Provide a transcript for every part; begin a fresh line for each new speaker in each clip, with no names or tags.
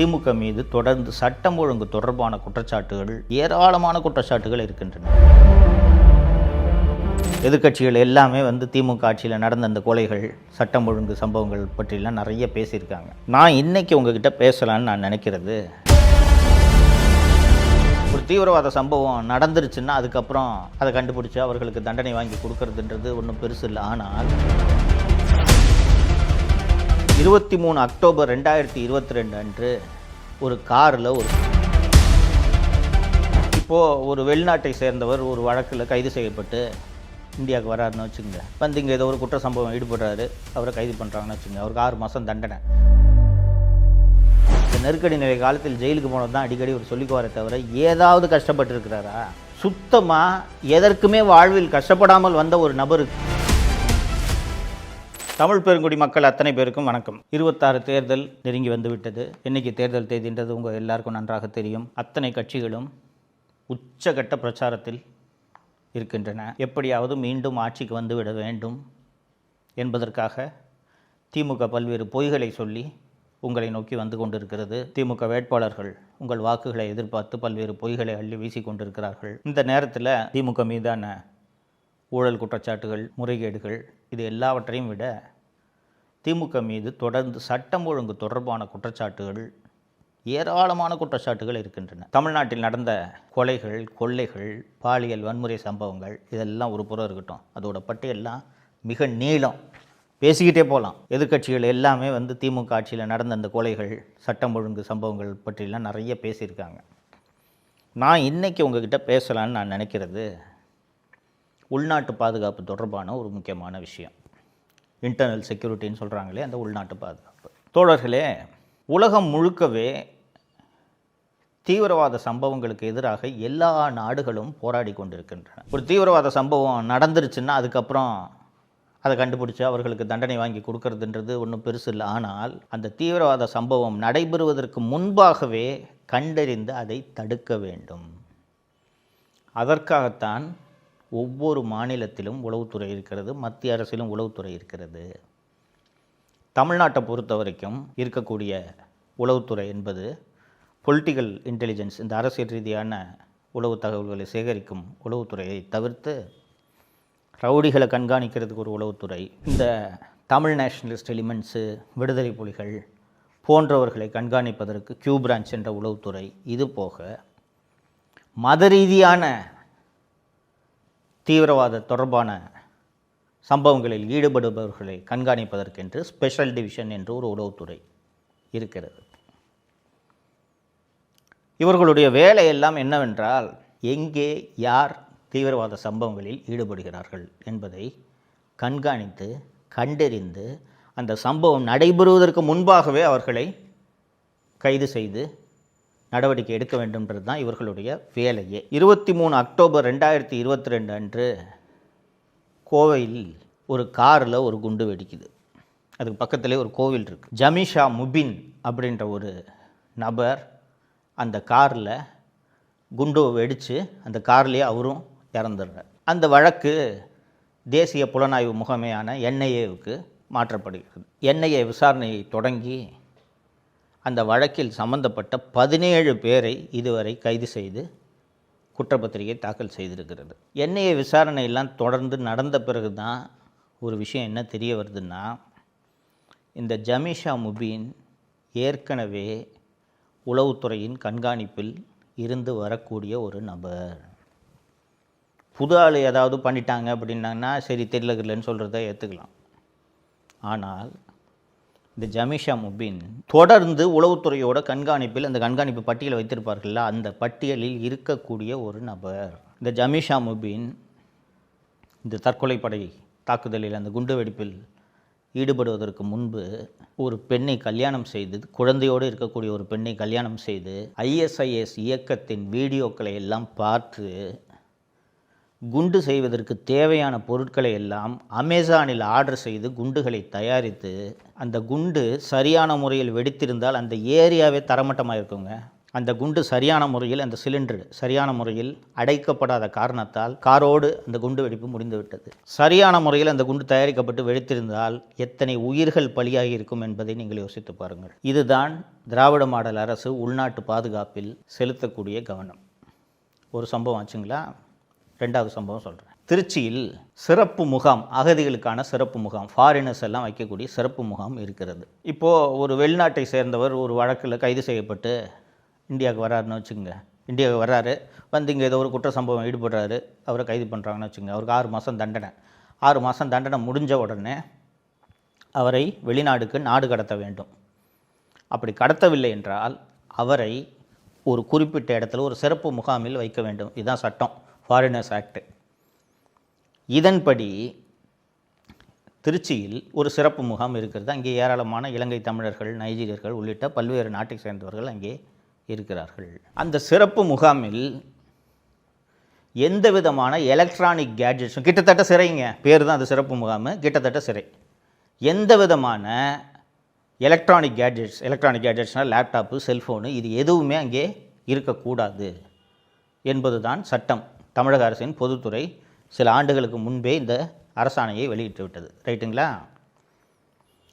திமுக மீது தொடர்ந்து சட்டம் ஒழுங்கு தொடர்பான குற்றச்சாட்டுகள், ஏராளமான குற்றச்சாட்டுகள் இருக்கின்றன. எதிர்க்கட்சிகள் எல்லாமே திமுக ஆட்சியில் நடந்த அந்த கொலைகள், சட்டம் ஒழுங்கு சம்பவங்கள் பற்றிலாம் நிறைய பேசியிருக்காங்க. நான் இன்னைக்கு உங்ககிட்ட பேசலான்னு நான் நினைக்கிறது, ஒரு தீவிரவாத சம்பவம் நடந்துருச்சுன்னா அதுக்கப்புறம் அதை கண்டுபிடிச்சி அவர்களுக்கு தண்டனை வாங்கி கொடுக்கறதுன்றது ஒன்றும் பெருசு இல்லை. ஆனால் 23 அக்டோபர் 2022 அன்று ஒரு காரில் ஒரு வெளிநாட்டை சேர்ந்தவர் ஒரு வழக்கில் கைது செய்யப்பட்டு இந்தியாவுக்கு வராருன்னு வச்சுக்கோங்க. இங்கே ஏதோ ஒரு குற்ற சம்பவம் ஈடுபடுறாரு, அவரை கைது பண்ணுறாங்கன்னு வச்சுக்கோங்க. அவருக்கு 6 மாதம் தண்டனை. இந்த நெருக்கடி நிலை காலத்தில் ஜெயிலுக்கு போனது தான் அடிக்கடி ஒரு சொல்லிக்குவாரே தவிர ஏதாவது கஷ்டப்பட்டு இருக்கிறாரா? சுத்தமாக எதற்குமே வாழ்வில் கஷ்டப்படாமல் வந்த ஒரு நபருக்கு. தமிழ் பெருங்குடி மக்கள் அத்தனை பேருக்கும் வணக்கம். 26 தேர்தல் நெருங்கி வந்துவிட்டது. இன்னைக்கு தேர்தல் தேதின்றது உங்கள் எல்லாருக்கும் நன்றாக தெரியும். அத்தனை கட்சிகளும் உச்சகட்ட பிரச்சாரத்தில் இருக்கின்றன. எப்படியாவது மீண்டும் ஆட்சிக்கு வந்துவிட வேண்டும் என்பதற்காக திமுக பல்வேறு பொய்களை சொல்லி உங்களை நோக்கி வந்து கொண்டிருக்கிறது. திமுக வேட்பாளர்கள் உங்கள் வாக்குகளை எதிர்பார்த்து பல்வேறு பொய்களை அள்ளி வீசி கொண்டிருக்கிறார்கள். இந்த நேரத்தில் திமுக மீதான ஊழல் குற்றச்சாட்டுகள், முறைகேடுகள், இது எல்லாவற்றையும் விட திமுக மீது தொடர்ந்து சட்டம் ஒழுங்கு தொடர்பான குற்றச்சாட்டுகள், ஏராளமான குற்றச்சாட்டுகள் இருக்கின்றன. தமிழ்நாட்டில் நடந்த கொலைகள், கொள்ளைகள், பாலியல் வன்முறை சம்பவங்கள், இதெல்லாம் ஒரு புறம் இருக்கட்டும். அதோட பட்டியெல்லாம் மிக நீளம், பேசிக்கிட்டே போகலாம். எதிர்க்கட்சிகள் எல்லாமே திமுக ஆட்சியில் நடந்த அந்த கொலைகள், சட்டம் ஒழுங்கு சம்பவங்கள் பற்றிலாம் நிறைய பேசியிருக்காங்க. நான் இன்றைக்கி உங்ககிட்ட பேசலான்னு நான் நினைக்கிறது, உள்நாட்டு பாதுகாப்பு தொடர்பான ஒரு முக்கியமான விஷயம். இன்டர்னல் செக்யூரிட்டின்னு சொல்கிறாங்களே, அந்த உள்நாட்டு பாதுகாப்பு. தோழர்களே, உலகம் முழுக்கவே தீவிரவாத சம்பவங்களுக்கு எதிராக எல்லா நாடுகளும் போராடி கொண்டிருக்கின்றன. ஒரு தீவிரவாத சம்பவம் நடந்துருச்சுன்னா அதுக்கப்புறம் அதை கண்டுபிடிச்சி அவர்களுக்கு தண்டனை வாங்கி கொடுக்கறதுன்றது ஒன்றும் பெருசு இல்லை. ஆனால் அந்த தீவிரவாத சம்பவம் நடைபெறுவதற்கு முன்பாகவே கண்டறிந்து அதை தடுக்க வேண்டும். அதற்காகத்தான் ஒவ்வொரு மாநிலத்திலும் உளவுத்துறை இருக்கிறது, மத்திய அரசிலும் உளவுத்துறை இருக்கிறது. தமிழ்நாட்டை பொறுத்த வரைக்கும் இருக்கக்கூடிய உளவுத்துறை என்பது பொலிட்டிக்கல் இன்டெலிஜென்ஸ், இந்த அரசியல் ரீதியான உளவு தகவல்களை சேகரிக்கும் உளவுத்துறையை தவிர்த்து ரவுடிகளை கண்காணிக்கிறதுக்கு ஒரு உளவுத்துறை, இந்த தமிழ் நேஷனலிஸ்ட் எலிமெண்ட்ஸு, விடுதலை புலிகள் போன்றவர்களை கண்காணிப்பதற்கு கியூ பிரான்ச் என்ற உளவுத்துறை, இது போக மத ரீதியான தீவிரவாத தொடர்பான சம்பவங்களில் ஈடுபடுபவர்களை கண்காணிப்பதற்கென்று ஸ்பெஷல் டிவிஷன் என்று ஒரு உளவுத்துறை இருக்கிறது. இவர்களுடைய வேலையெல்லாம் என்னவென்றால், எங்கே யார் தீவிரவாத சம்பவங்களில் ஈடுபடுகிறார்கள் என்பதை கண்காணித்து கண்டறிந்து அந்த சம்பவம் நடைபெறுவதற்கு முன்பாகவே அவர்களை கைது செய்து நடவடிக்கை எடுக்க வேண்டும்ன்றது தான் இவர்களுடைய வேலையே. 23 அக்டோபர் 2022 அன்று கோவையில் ஒரு காரில் ஒரு குண்டு வெடிக்குது. அதுக்கு பக்கத்திலே ஒரு கோவில் இருக்குது. ஜமீஷா முபின் அப்படின்ற ஒரு நபர் அந்த காரில் குண்டு வெடித்து அந்த கார்லேயே அவரும் இறந்துடுறார். அந்த வழக்கு தேசிய புலனாய்வு முகமையான NIAவுக்கு மாற்றப்படுகிறது. NIA விசாரணையை தொடங்கி அந்த வழக்கில் சம்பந்தப்பட்ட 17 பேரை இதுவரை கைது செய்து குற்றப்பத்திரிகை தாக்கல் செய்திருக்கிறது. NIA விசாரணையெல்லாம் தொடர்ந்து நடந்த பிறகு தான் ஒரு விஷயம் என்ன தெரிய வருதுன்னா, இந்த ஜமீஷா முபீன் ஏற்கனவே உளவுத்துறையின் கண்காணிப்பில் இருந்து வரக்கூடிய ஒரு நபர். புது ஆள் ஏதாவது பண்ணிட்டாங்க அப்படின்னாங்கன்னா சரி, தெரியலன்னு சொல்கிறத ஏற்றுக்கலாம். ஆனால் இந்த ஜமீஷா முபீன் தொடர்ந்து உளவுத்துறையோட கண்காணிப்பில், அந்த கண்காணிப்பு பட்டியலை வைத்திருப்பார்கள்ல, அந்த பட்டியலில் இருக்கக்கூடிய ஒரு நபர். இந்த ஜமீஷா முபீன் இந்த தற்கொலைப்படை தாக்குதலில், அந்த குண்டு வெடிப்பில் ஈடுபடுவதற்கு முன்பு ஒரு பெண்ணை கல்யாணம் செய்து, குழந்தையோடு இருக்கக்கூடிய ஒரு பெண்ணை கல்யாணம் செய்து ISIS இயக்கத்தின் வீடியோக்களை எல்லாம் பார்த்து குண்டு செய்வதற்கு தேவையான பொருட்களை எல்லாம் அமேசானில் ஆர்டர் செய்து குண்டுகளை தயாரித்து, அந்த குண்டு சரியான முறையில் வெடித்திருந்தால் அந்த ஏரியாவே தரமட்டமாக இருக்குங்க. அந்த குண்டு சரியான முறையில், அந்த சிலிண்டர் சரியான முறையில் அடைக்கப்படாத காரணத்தால் காரோடு அந்த குண்டு வெடிப்பு முடிந்துவிட்டது. சரியான முறையில் அந்த குண்டு தயாரிக்கப்பட்டு வெடித்திருந்தால் எத்தனை உயிர்கள் பலியாகி இருக்கும் என்பதை நீங்கள் யோசித்து பாருங்கள். இதுதான் திராவிட மாடல் அரசு உள்நாட்டு பாதுகாப்பில் செலுத்தக்கூடிய கவனம். ஒரு சம்பவம் ஆச்சுங்களா? ரெண்டாவது சம்பவம் சொல்கிறேன். திருச்சியில் சிறப்பு முகாம், அகதிகளுக்கான சிறப்பு முகாம், ஃபாரினர்ஸ் எல்லாம் வைக்கக்கூடிய சிறப்பு முகாம் இருக்கிறது. இப்போது ஒரு வெளிநாட்டை சேர்ந்தவர் ஒரு வழக்கில் கைது செய்யப்பட்டு இந்தியாவுக்கு வர்றாருன்னு வச்சுக்கோங்க. இந்தியாவுக்கு வர்றாரு, வந்து இங்கே ஏதோ ஒரு குற்ற சம்பவம் ஈடுபடுறாரு, அவரை கைது பண்ணுறாங்கன்னு வச்சுக்கோங்க. அவருக்கு 6 மாதம் தண்டனை. 6 மாதம் தண்டனை முடிஞ்ச உடனே அவரை வெளிநாடுக்கு நாடு கடத்த வேண்டும். அப்படி கடத்தவில்லை என்றால் அவரை ஒரு குறிப்பிட்ட இடத்துல ஒரு சிறப்பு முகாமில் வைக்க வேண்டும். இதுதான் சட்டம், ஃபாரினர்ஸ் ஆக்ட். இதன்படி திருச்சியில் ஒரு சிறப்பு முகாம் இருக்கிறது. அங்கே ஏராளமான இலங்கை தமிழர்கள், நைஜீரியர்கள் உள்ளிட்ட பல்வேறு நாட்டை சேர்ந்தவர்கள் அங்கே இருக்கிறார்கள். அந்த சிறப்பு முகாமில் எந்த விதமான எலக்ட்ரானிக் கேட்ஜெட்ஸும், கிட்டத்தட்ட சிறைங்க, பேர் தான் அது சிறப்பு முகாம், கிட்டத்தட்ட சிறை. எந்த விதமான எலக்ட்ரானிக் கேட்ஜெட்ஸ்னால் லேப்டாப்பு, செல்ஃபோனு, இது எதுவுமே அங்கே இருக்கக்கூடாது என்பது தான் சட்டம். தமிழக அரசின் பொதுத்துறை சில ஆண்டுகளுக்கு முன்பே இந்த அரசாணையை வெளியிட்டு விட்டது. ரைட்டுங்களா?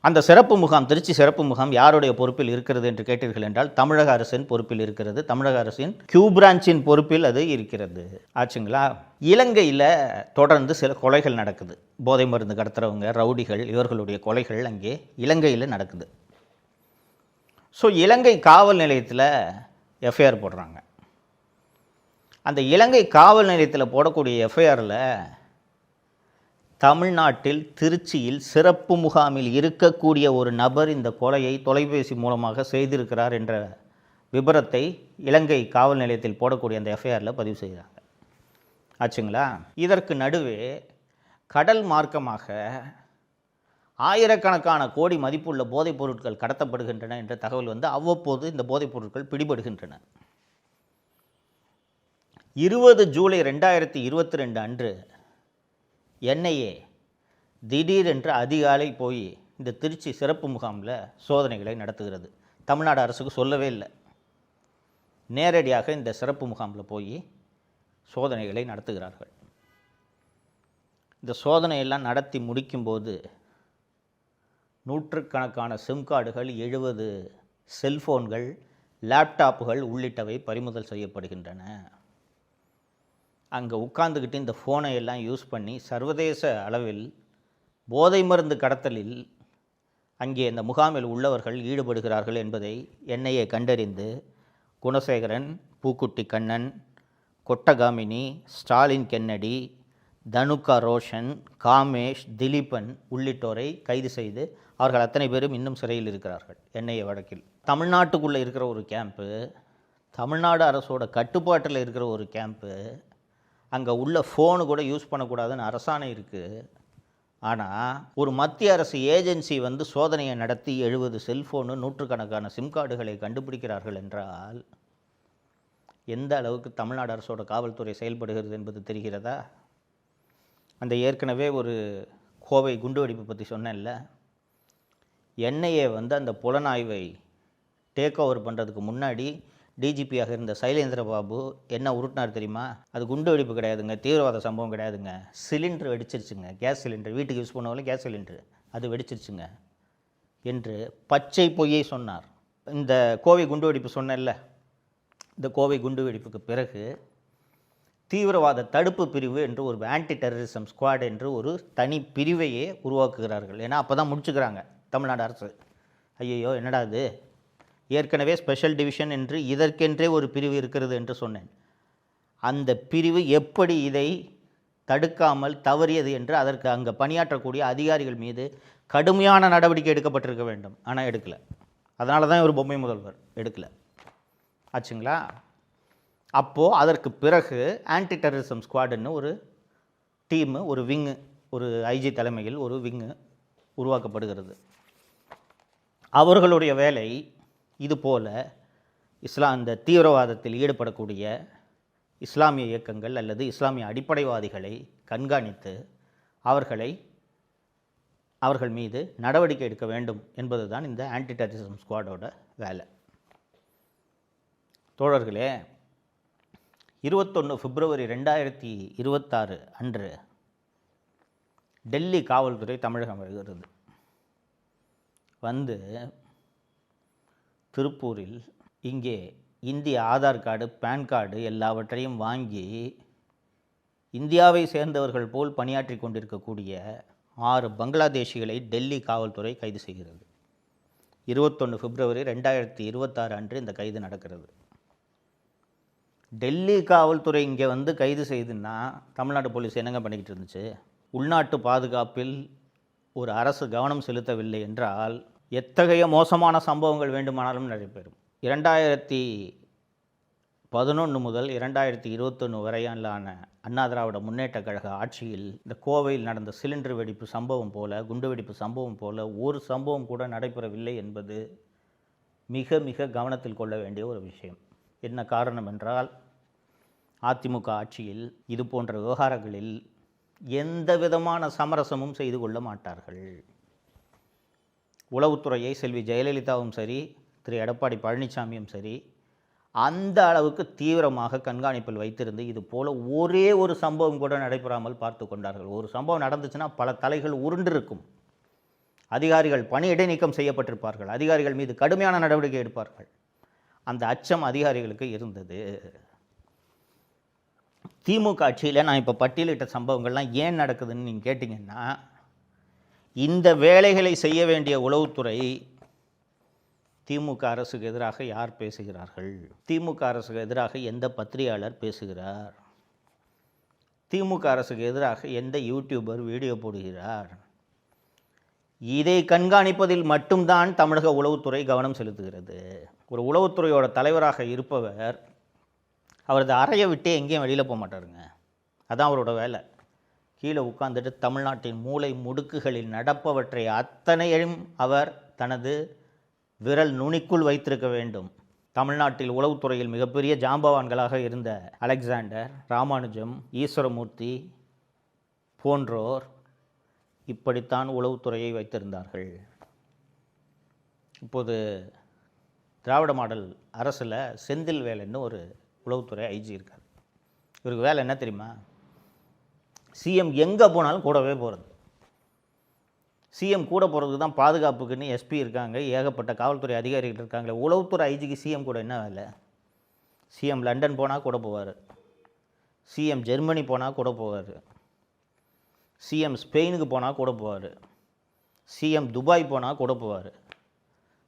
அந்த சிறப்பு முகாம், திருச்சி சிறப்பு முகாம் யாருடைய பொறுப்பில் இருக்கிறது என்று கேட்டீர்கள் என்றால் தமிழக அரசின் பொறுப்பில் இருக்கிறது. தமிழக அரசின் கியூ பிரான்ச்சின் பொறுப்பில் அது இருக்கிறது. ஆச்சுங்களா? இலங்கையில் தொடர்ந்து சில கொலைகள் நடக்குது. போதை மருந்து கடத்துறவங்க, ரவுடிகள், இவர்களுடைய கொலைகள் அங்கே இலங்கையில் நடக்குது. ஸோ இலங்கை காவல் நிலையத்தில் எஃப்ஐஆர் போடுறாங்க. அந்த இலங்கை காவல் நிலையத்தில் போடக்கூடிய எஃப்ஐஆரில் தமிழ்நாட்டில் திருச்சியில் சிறப்பு முகாமில் இருக்கக்கூடிய ஒரு நபர் இந்த கொலையை தொலைபேசி மூலமாக செய்திருக்கிறார் என்ற விபரத்தை இலங்கை காவல் நிலையத்தில் போடக்கூடிய அந்த எஃப்ஐஆரில் பதிவு செய்கிறாங்க. ஆச்சுங்களா? இதற்கு நடுவே கடல் மார்க்கமாக ஆயிரக்கணக்கான கோடி மதிப்புள்ள போதைப் பொருட்கள் கடத்தப்படுகின்றன என்ற தகவல் வந்து அவ்வப்போது இந்த போதைப் பொருட்கள் பிடிபடுகின்றன. 20 ஜூலை 2022 அன்று என்ஐஏ திடீரென்று அதிகாலை போய் இந்த திருச்சி சிறப்பு முகாமில் சோதனைகளை நடத்துகிறது. தமிழ்நாடு அரசுக்கு சொல்லவே இல்லை. நேரடியாக இந்த சிறப்பு முகாமில் போய் சோதனைகளை நடத்துகிறார்கள். இந்த சோதனையெல்லாம் நடத்தி முடிக்கும்போது நூற்றுக்கணக்கான சிம் கார்டுகள், 70 செல்ஃபோன்கள், லேப்டாப்புகள் உள்ளிட்டவை பறிமுதல் செய்யப்படுகின்றன. அங்கே உட்கார்ந்துக்கிட்டு இந்த ஃபோனை எல்லாம் யூஸ் பண்ணி சர்வதேச அளவில் போதை மருந்து கடத்தலில் அங்கே இந்த முகாமில் உள்ளவர்கள் ஈடுபடுகிறார்கள் என்பதை என்ஐஏ கண்டறிந்து குணசேகரன், பூக்குட்டி கண்ணன், கொட்டகாமினி, ஸ்டாலின் கென்னடி, தனுகா ரோஷன், காமேஷ், திலீபன் உள்ளிட்டோரை கைது செய்து அவர்கள் அத்தனை பேரும் இன்னும் சிறையில் இருக்கிறார்கள் என்ஐஏ வழக்கில். தமிழ்நாட்டுக்குள்ளே இருக்கிற ஒரு கேம்ப்பு, தமிழ்நாடு அரசோட கட்டுப்பாட்டில் இருக்கிற ஒரு கேம்ப்பு, அங்கே உள்ள ஃபோனு கூட யூஸ் பண்ணக்கூடாதுன்னு அரசாணை இருக்குது. ஆனால் ஒரு மத்திய அரசு ஏஜென்சி வந்து சோதனையை நடத்தி 70 செல்ஃபோனு, நூற்றுக்கணக்கான சிம் கார்டுகளை கண்டுபிடிக்கிறார்கள் என்றால் எந்த அளவுக்கு தமிழ்நாடு அரசோட காவல்துறை செயல்படுகிறது என்பது தெரிகிறதா? அந்த ஏற்கனவே ஒரு கோவை குண்டுவெடிப்பு பற்றி சொன்னேன்ல, என்ஐஏ வந்து அந்த புலனாய்வை டேக் ஓவர் பண்ணுறதுக்கு முன்னாடி டிஜிபியாக இருந்த சைலேந்திர பாபு என்ன உருட்டினார் தெரியுமா? அது குண்டு வெடிப்பு கிடையாதுங்க, தீவிரவாத சம்பவம் கிடையாதுங்க, சிலிண்டர் வெடிச்சிருச்சுங்க, கேஸ் சிலிண்டர், வீட்டுக்கு யூஸ் பண்ணுவாங்களே கேஸ் சிலிண்டர், அது வெடிச்சிருச்சுங்க என்று பச்சை பொய்யை சொன்னார். இந்த கோவை குண்டு வெடிப்பு சொன்னேன்ல, இந்த கோவை குண்டு வெடிப்புக்கு பிறகு தீவிரவாத தடுப்பு பிரிவு என்று ஒரு ஆன்டி டெரரிசம் ஸ்குவாட் என்று ஒரு தனி பிரிவையே உருவாக்குகிறார்கள். ஏன்னா அப்போ தான் முடிச்சுக்கிறாங்க தமிழ்நாடு அரசு. ஐயோ என்னடா இது, ஏற்கனவே ஸ்பெஷல் டிவிஷன் என்று இதற்கென்றே ஒரு பிரிவு இருக்கிறது என்று சொன்னேன். அந்த பிரிவு எப்படி இதை தடுக்காமல் தவறியது என்று அதற்கு அங்கே பணியாற்றக்கூடிய அதிகாரிகள் மீது கடுமையான நடவடிக்கை எடுக்கப்பட்டிருக்க வேண்டும். ஆனால் எடுக்கலை. அதனால தான் ஒரு பொம்மை முதல்வர் எடுக்கலை. ஆச்சுங்களா? அப்போது அதற்கு பிறகு ஆன்டி டெரரிசம் ஸ்குவாடுன்னு ஒரு டீமு, ஒரு விங்கு, ஒரு ஐஜி தலைமையில் ஒரு விங்கு உருவாக்கப்படுகிறது. அவர்களுடைய வேலை இதுபோல் இந்த தீவிரவாதத்தில் ஈடுபடக்கூடிய இஸ்லாமிய இயக்கங்கள் அல்லது இஸ்லாமிய அடிப்படைவாதிகளை கண்காணித்து அவர்கள் மீது நடவடிக்கை எடுக்க வேண்டும் என்பது தான் இந்த ஆன்டி டெரரிசம் ஸ்குவாடோட வேலை. தோழர்களே, 21 பிப்ரவரி 2026 அன்று டெல்லி காவல்துறை தமிழகம் வருகிறது. வந்து திருப்பூரில் இங்கே இந்திய ஆதார் கார்டு, பேன் கார்டு எல்லாவற்றையும் வாங்கி இந்தியாவை சேர்ந்தவர்கள் போல் பணியாற்றி கொண்டிருக்கக்கூடிய 6 பங்களாதேஷிகளை டெல்லி காவல்துறை கைது செய்கிறது. 21 பிப்ரவரி 2026 அன்று இந்த கைது நடக்கிறது. டெல்லி காவல்துறை இங்கே வந்து கைது செய்துன்னா தமிழ்நாடு போலீஸ் என்னங்க பண்ணிக்கிட்டு இருந்துச்சு? உள்நாட்டு பாதுகாப்பில் ஒரு அரசு கவனம் செலுத்தவில்லை என்றால் எத்தகைய மோசமான சம்பவங்கள் வேண்டுமானாலும் நடைபெறும். 2011 முதல் 2021 வரையிலான அண்ணா திராவிட முன்னேற்ற கழக ஆட்சியில் இந்த கோவையில் நடந்த சிலிண்டர் வெடிப்பு சம்பவம் போல, குண்டு வெடிப்பு சம்பவம் போல ஒரு சம்பவம் கூட நடைபெறவில்லை என்பது மிக மிக கவனத்தில் கொள்ள வேண்டிய ஒரு விஷயம். என்ன காரணம் என்றால், அதிமுக ஆட்சியில் இது போன்ற விவகாரங்களில் எந்த விதமான சமரசமும் செய்து கொள்ள மாட்டார்கள். உளவுத்துறையை செல்வி ஜெயலலிதாவும் சரி, திரு எடப்பாடி பழனிசாமியும் சரி, அந்த அளவுக்கு தீவிரமாக கண்காணிப்பில் வைத்திருந்து இது போல் ஒரே ஒரு சம்பவம் கூட நடைபெறாமல் பார்த்து கொண்டார்கள். ஒரு சம்பவம் நடந்துச்சுன்னா பல தலைகள் உருண்டிருக்கும். அதிகாரிகள் பணி இடைநீக்கம் செய்யப்பட்டிருப்பார்கள். அதிகாரிகள் மீது கடுமையான நடவடிக்கை எடுப்பார்கள். அந்த அச்சம் அதிகாரிகளுக்கு இருந்தது. திமுக ஆட்சியில் நான் இப்போ பட்டியலிட்ட சம்பவங்கள்லாம் ஏன் நடக்குதுன்னு நீங்கள் கேட்டிங்கன்னா, இந்த வேலைகளை செய்ய வேண்டிய உளவுத்துறை திமுக அரசுக்கு எதிராக யார் பேசுகிறார்கள்? திமுக அரசுக்கு எதிராக எந்த பத்திரிகையாளர் பேசுகிறார்? திமுக அரசுக்கு எதிராக எந்த யூடியூபர் வீடியோ போடுகிறார்? இதை கண்காணிப்பதில் மட்டும்தான் தமிழக உளவுத்துறை கவனம் செலுத்துகிறது. ஒரு உளவுத்துறையோட தலைவராக இருப்பவர் அவரது அறையை விட்டே எங்கேயும் வெளியில் போக மாட்டாருங்க. அதான் அவரோட வேலை. கீழே உட்கார்ந்துட்டு தமிழ்நாட்டின் மூலை முடுக்குகளில் நடப்பவற்றை அத்தனையும் அவர் தனது விரல் நுனிக்குள் வைத்திருக்க வேண்டும். தமிழ்நாட்டில் உளவுத்துறையில் மிகப்பெரிய ஜாம்பவான்களாக இருந்த அலெக்சாண்டர், ராமானுஜம், ஈஸ்வரமூர்த்தி போன்றோர் இப்படித்தான் உளவுத்துறையை வைத்திருந்தார்கள். இப்போது திராவிட மாடல் அரசில் செந்தில்வேலன்னு ஒரு உளவுத்துறை ஐஜி இருக்கார். இவருக்கு வேலை என்ன தெரியுமா? சிஎம் எங்கே போனாலும் கூடவே போகிறது. சிஎம் கூட போகிறதுக்கு தான் பாதுகாப்புக்குன்னு எஸ்பி இருக்காங்க, ஏகப்பட்ட காவல்துறை அதிகாரிகள் இருக்காங்களே. உளவுத்துறை ஐஜிக்கு சிஎம் கூட என்ன வேலை? சிஎம் லண்டன் போனால் கூட போவார், சிஎம் ஜெர்மனி போனால் கூட போவார், சிஎம் ஸ்பெயினுக்கு போனால் கூட போவார், சிஎம் துபாய் போனால் கூட போவார்,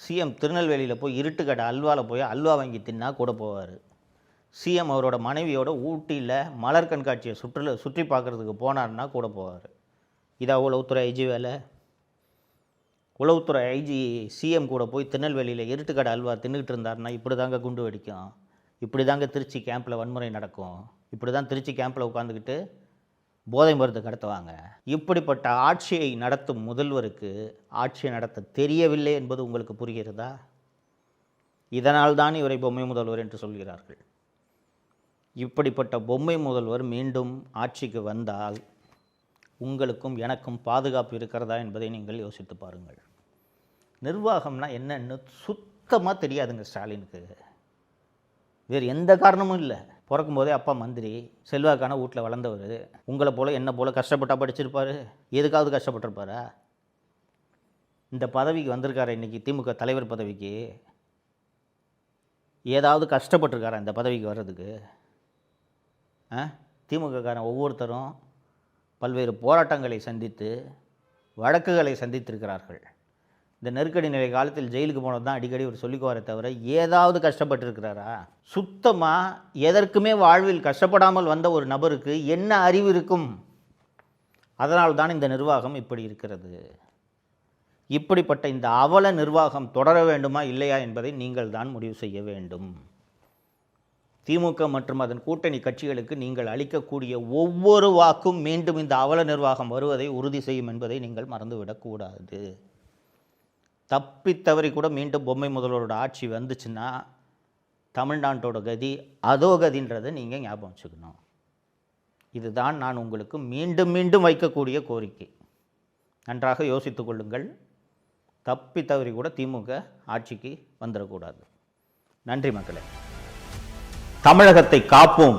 சிஎம் திருநெல்வேலியில் போய் இருட்டுக்கடை அல்வாவில் போய் அல்வா வாங்கி தின்னா கூட போவார், சிஎம் அவரோட மனைவியோட ஊட்டியில் மலர் கண்காட்சியை சுற்றி பார்க்குறதுக்கு போனார்னா கூட போவார். இதான் உளவுத்துறை ஐஜி வேலை? உளவுத்துறை ஐஜி சிஎம் கூட போய் திருநெல்வேலியில் இருட்டுக்கடை அல்வா தின்னுக்கிட்டு இருந்தார்னா இப்படி தாங்க குண்டு வெடிக்கும், இப்படி தாங்க திருச்சி கேம்பில் வன்முறை நடக்கும், இப்படி தான் திருச்சி கேம்பில் உட்காந்துக்கிட்டு போதை மருந்து கடத்துவாங்க. இப்படிப்பட்ட ஆட்சியை நடத்தும் முதல்வருக்கு ஆட்சியை நடத்த தெரியவில்லை என்பது உங்களுக்கு புரிகிறதா? இதனால் தான் இவரை பொம்மை முதல்வர் என்று சொல்கிறார்கள். இப்படிப்பட்ட பொம்மை முதல்வர் மீண்டும் ஆட்சிக்கு வந்தால் உங்களுக்கும் எனக்கும் பாதுகாப்பு இருக்கிறதா என்பதை நீங்கள் யோசித்து பாருங்கள். நிர்வாகம்னா என்னன்னு சுத்தமாக தெரியாதுங்க ஸ்டாலினுக்கு. வேறு எந்த காரணமும் இல்லை. பிறக்கும் போதே அப்பா மந்திரி, செல்வாக்கான வீட்டில் வளர்ந்தவர். உங்களை போல் என்ன போல் கஷ்டப்பட்டா படிச்சிருப்பார்? எதுக்காவது கஷ்டப்பட்டிருப்பாரா? இந்த பதவிக்கு வந்திருக்காரு இன்றைக்கி, திமுக தலைவர் பதவிக்கு. ஏதாவது கஷ்டப்பட்டிருக்காரா இந்த பதவிக்கு வர்றதுக்கு? திமுககாரன் ஒவ்வொருத்தரும் பல்வேறு போராட்டங்களை சந்தித்து வழக்குகளை சந்தித்திருக்கிறார்கள். இந்த நெருக்கடி நிலை காலத்தில் ஜெயிலுக்கு போனது தான் அடிக்கடி ஒரு சொல்லிக்குவாரே தவிர ஏதாவது கஷ்டப்பட்டுருக்கிறாரா? சுத்தமாக எதற்குமே வாழ்வில் கஷ்டப்படாமல் வந்த ஒரு நபருக்கு என்ன அறிவு இருக்கும்? அதனால் தான் இந்த நிர்வாகம் இப்படி இருக்கிறது. இப்படிப்பட்ட இந்த அவல நிர்வாகம் தொடர வேண்டுமா இல்லையா என்பதை நீங்கள் தான் முடிவு செய்ய வேண்டும். திமுக மற்றும் அதன் கூட்டணி கட்சிகளுக்கு நீங்கள் அளிக்கக்கூடிய ஒவ்வொரு வாக்கும் மீண்டும் இந்த அவல நிர்வாகம் வருவதை உறுதி செய்யும் என்பதை நீங்கள் மறந்துவிடக்கூடாது. தப்பித்தவறி கூட மீண்டும் பொம்மை முதல்வரோட ஆட்சி வந்துச்சுன்னா தமிழ்நாட்டோட கதி அதோ கதின்றதை நீங்கள் ஞாபகம் வச்சுக்கணும். இதுதான் நான் உங்களுக்கு மீண்டும் மீண்டும் வைக்கக்கூடிய கோரிக்கை. நன்றாக யோசித்து கொள்ளுங்கள். தப்பி தவறி கூட திமுக ஆட்சிக்கு வந்துடக்கூடாது. நன்றி மக்களே. தமிழகத்தை காப்போம்